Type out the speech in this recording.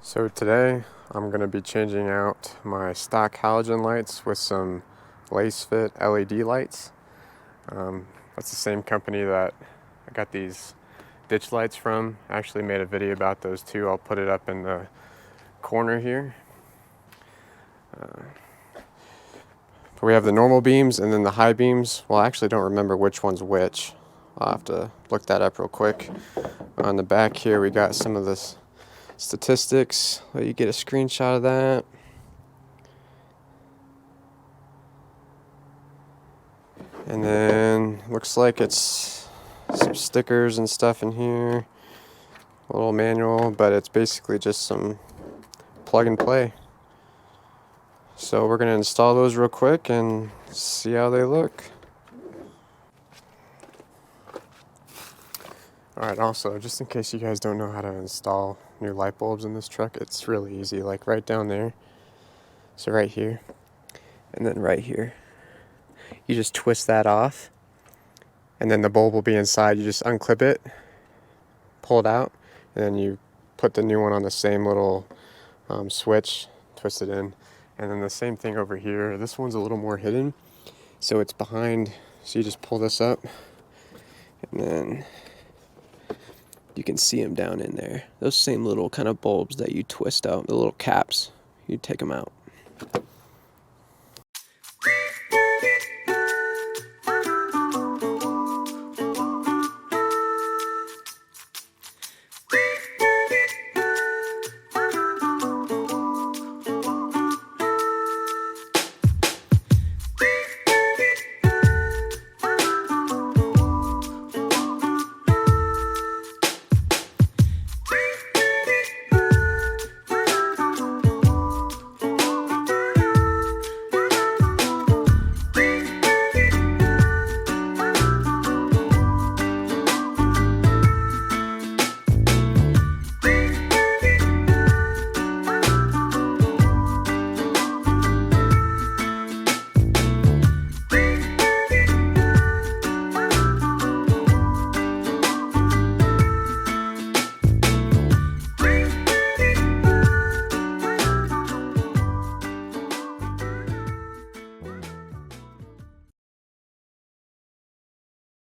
So today I'm going to be changing out my stock halogen lights with some Lasfit LED lights. That's the same company that I got these ditch lights from. I actually made a video about those too. I'll put it up in the corner here. We have the normal beams and then the high beams. Well, I actually don't remember which one's which. I'll have to look that up real quick. On the back here we got some of this statistics. Let you get a screenshot of that. And then looks like it's some stickers and stuff in here. A little manual, but it's basically just some plug and play. So we're going to install those real quick and see how they look. Alright, also, just in case you guys don't know how to install new light bulbs in this truck, it's really easy. Like right down there. So right here. And then right here. You just twist that off. And then the bulb will be inside. You just unclip it, pull it out, and then you put the new one on the same little switch, twist it in. And then the same thing over here. This one's a little more hidden. So it's behind. So you just pull this up. And then you can see them down in there. Those same little kind of bulbs that you twist out, the little caps, you take them out.